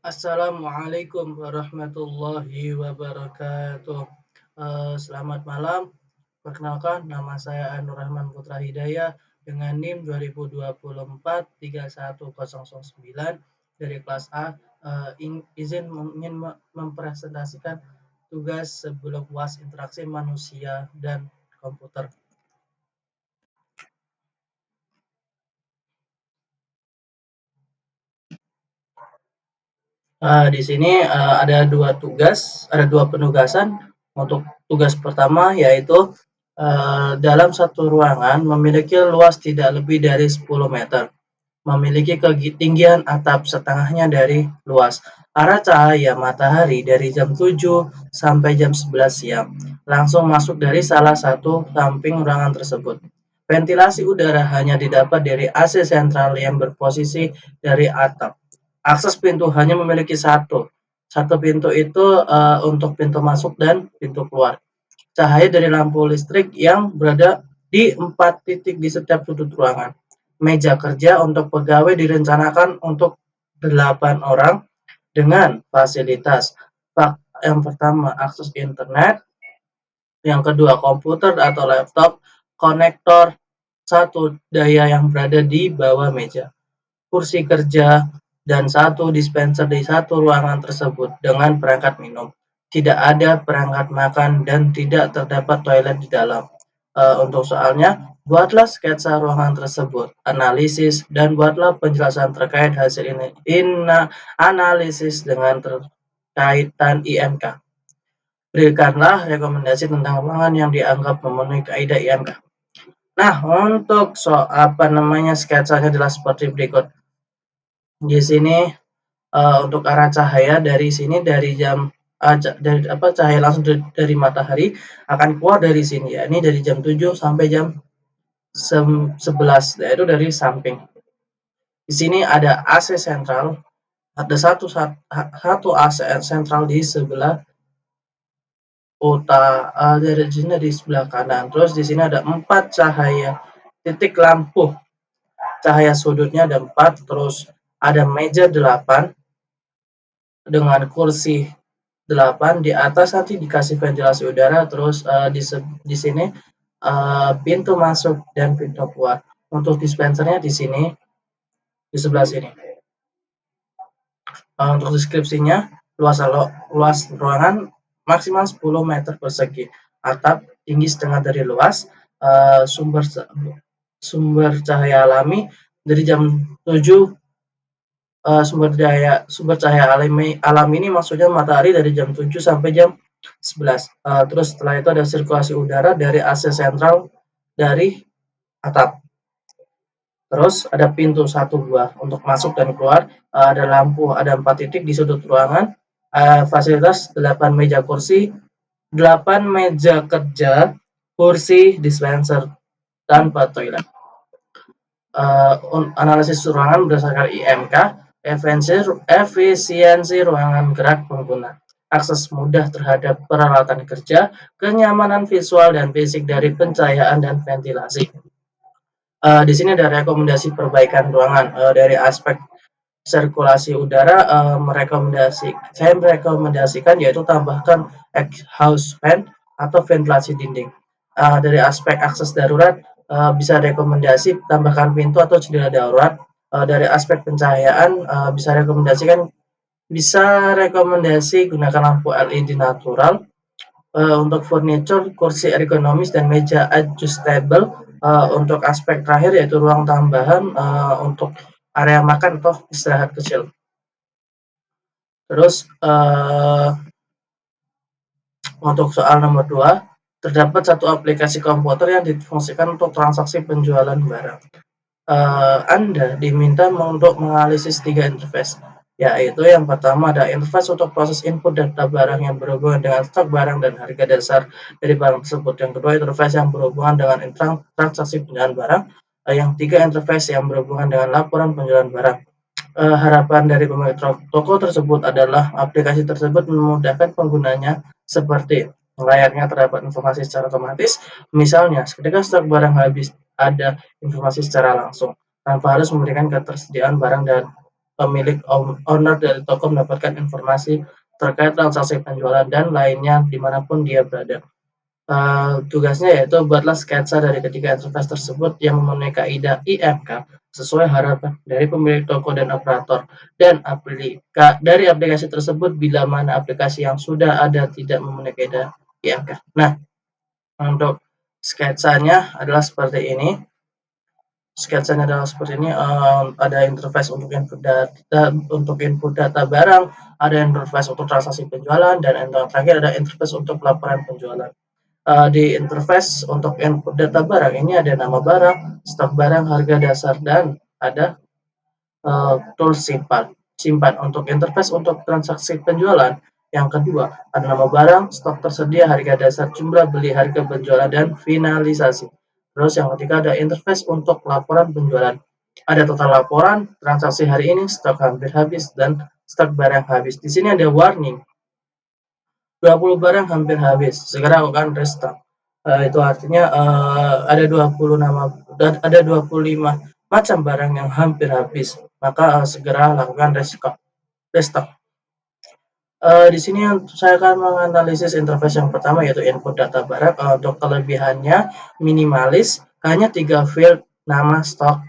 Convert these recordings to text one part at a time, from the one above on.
Assalamualaikum warahmatullahi wabarakatuh. Selamat malam. Perkenalkan, nama saya Anur Rahman Putra Hidayah dengan NIM 2024-31009 dari kelas A. Izin ingin mempresentasikan tugas sebelum UAS interaksi manusia dan komputer. Di sini ada dua penugasan. Untuk tugas pertama yaitu dalam satu ruangan memiliki luas tidak lebih dari 10 meter, memiliki ketinggian atap setengahnya dari luas. Arah cahaya matahari dari jam 7 sampai jam 11 siang langsung masuk dari salah satu samping ruangan tersebut. Ventilasi udara hanya didapat dari AC sentral yang berposisi dari atap. Akses pintu hanya memiliki satu pintu itu untuk pintu masuk dan pintu keluar. Cahaya dari lampu listrik yang berada di 4 titik di setiap sudut ruangan. Meja kerja untuk pegawai direncanakan untuk 8 orang dengan fasilitas yang pertama akses internet, yang kedua komputer atau laptop, konektor satu daya yang berada di bawah meja, kursi kerja, dan satu dispenser di satu ruangan tersebut dengan perangkat minum. Tidak ada perangkat makan dan tidak terdapat toilet di dalam. Untuk soalnya, buatlah sketsa ruangan tersebut, analisis, dan buatlah penjelasan terkait hasil ini. Analisis dengan terkaitan IMK. Berikanlah rekomendasi tentang ruangan yang dianggap memenuhi kaidah IMK. Nah, untuk sketsanya adalah seperti berikut. Di sini untuk arah cahaya dari sini dari jam cahaya langsung dari matahari akan keluar dari sini, ya ini dari jam 7 sampai jam 11, yaitu dari samping. Di sini ada AC sentral, ada satu AC sentral di sebelah dari sini di sebelah kanan. Terus di sini ada 4 cahaya titik lampu. Cahaya sudutnya ada 4, terus ada meja 8 dengan kursi 8, di atas nanti dikasih ventilasi udara, terus di sini pintu masuk dan pintu keluar. Untuk dispensernya di sini, di sebelah sini. Untuk deskripsinya, luas ruangan maksimal 10 meter persegi, atap tinggi setengah dari luas, sumber cahaya alami dari jam 7. Sumber cahaya alami ini maksudnya matahari dari jam 7 sampai jam 11. Terus setelah itu ada sirkulasi udara dari AC sentral dari atap. Terus ada pintu 1 buah untuk masuk dan keluar, ada lampu, ada 4 titik di sudut ruangan, fasilitas 8 meja kursi, 8 meja kerja, kursi, dispenser, tanpa toilet. Analisis ruangan berdasarkan IMK, efisiensi ruangan gerak pengguna, akses mudah terhadap peralatan kerja, kenyamanan visual dan fisik dari pencahayaan dan ventilasi. Di sini ada rekomendasi perbaikan ruangan dari aspek sirkulasi udara. Saya merekomendasikan yaitu tambahkan exhaust fan atau ventilasi dinding. Dari aspek akses darurat bisa rekomendasi tambahkan pintu atau jendela darurat. Dari aspek pencahayaan bisa rekomendasi gunakan lampu LED natural. Untuk furniture, kursi ergonomis dan meja adjustable. Untuk aspek terakhir yaitu ruang tambahan untuk area makan atau istirahat kecil. Terus untuk soal nomor 2, terdapat satu aplikasi komputer yang difungsikan untuk transaksi penjualan barang. Anda diminta untuk menganalisis 3 interface, yaitu yang pertama ada interface untuk proses input data barang yang berhubungan dengan stok barang dan harga dasar dari barang tersebut. Yang kedua, interface yang berhubungan dengan transaksi penjualan barang. Yang tiga, interface yang berhubungan dengan laporan penjualan barang. Harapan dari pemilik toko tersebut adalah aplikasi tersebut memudahkan penggunanya, seperti layarnya terdapat informasi secara otomatis. Misalnya, ketika stok barang habis, ada informasi secara langsung tanpa harus memberikan ketersediaan barang dan pemilik owner dari toko mendapatkan informasi terkait transaksi penjualan dan lainnya dimanapun dia berada. Tugasnya yaitu buatlah sketsa dari ketiga interface tersebut yang memenuhi kaidah IMK sesuai harapan dari pemilik toko dan operator, dan dari aplikasi tersebut bila mana aplikasi yang sudah ada tidak memenuhi kaidah IMK. Nah, untuk sketsanya adalah seperti ini. Sketsanya adalah seperti ini, ada interface untuk input data barang, ada interface untuk transaksi penjualan, dan yang terakhir ada interface untuk laporan penjualan. Di interface untuk input data barang ini ada nama barang, stok barang, harga dasar, dan ada tools simpan. Untuk interface untuk transaksi penjualan yang kedua ada nama barang, stok tersedia, harga dasar, jumlah beli, harga penjualan, dan finalisasi. Terus yang ketiga ada interface untuk laporan penjualan. Ada total laporan, transaksi hari ini, stok hampir habis, dan stok barang habis. Di sini ada warning, 20 barang hampir habis, segera lakukan restock. Itu artinya ada 25 macam barang yang hampir habis, maka segera lakukan restock. Di sini saya akan menganalisis interface yang pertama yaitu input data barang. Untuk kelebihannya minimalis, hanya 3 field, nama, stok,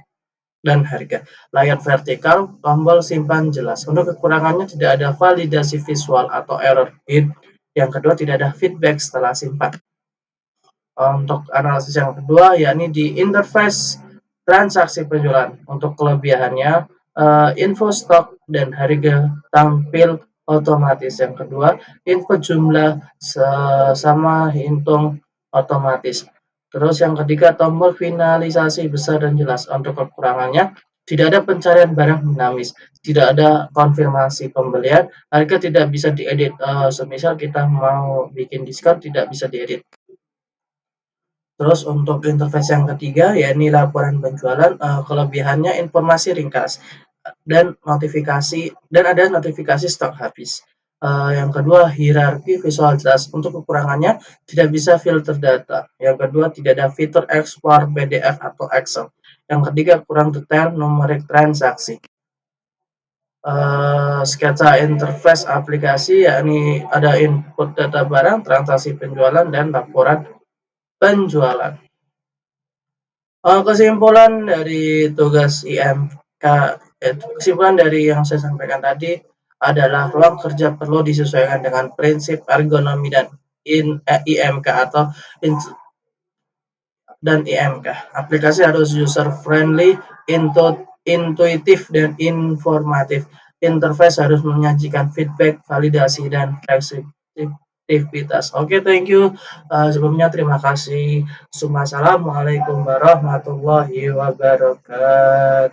dan harga. Layar vertikal, tombol simpan jelas. Untuk kekurangannya tidak ada validasi visual atau error hit. Yang kedua tidak ada feedback setelah simpan. Untuk analisis yang kedua yakni di interface transaksi penjualan. Untuk kelebihannya info stok dan harga tampil otomatis. Yang kedua info jumlah sama hitung otomatis. Terus yang ketiga tombol finalisasi besar dan jelas. Untuk kekurangannya tidak ada pencarian barang dinamis, tidak ada konfirmasi pembelian, harga tidak bisa diedit. Semisal kita mau bikin diskon tidak bisa diedit. Terus untuk interface yang ketiga yakni laporan penjualan, kelebihannya informasi ringkas dan ada notifikasi stok habis. Yang kedua hierarki visual jelas. Untuk kekurangannya tidak bisa filter data. Yang kedua tidak ada fitur ekspor PDF atau Excel. Yang ketiga kurang detail numerik transaksi. Sketsa interface aplikasi yakni ada input data barang, transaksi penjualan, dan laporan penjualan. Kesimpulan dari tugas IMK, kesimpulan dari yang saya sampaikan tadi adalah ruang kerja perlu disesuaikan dengan prinsip ergonomi dan IMK dan IMK. Aplikasi harus user friendly, intuitif, dan informatif. Interface harus menyajikan feedback, validasi, dan fleksibilitas. Oke, thank you. Sebelumnya terima kasih. Assalamualaikum warahmatullahi wabarakatuh.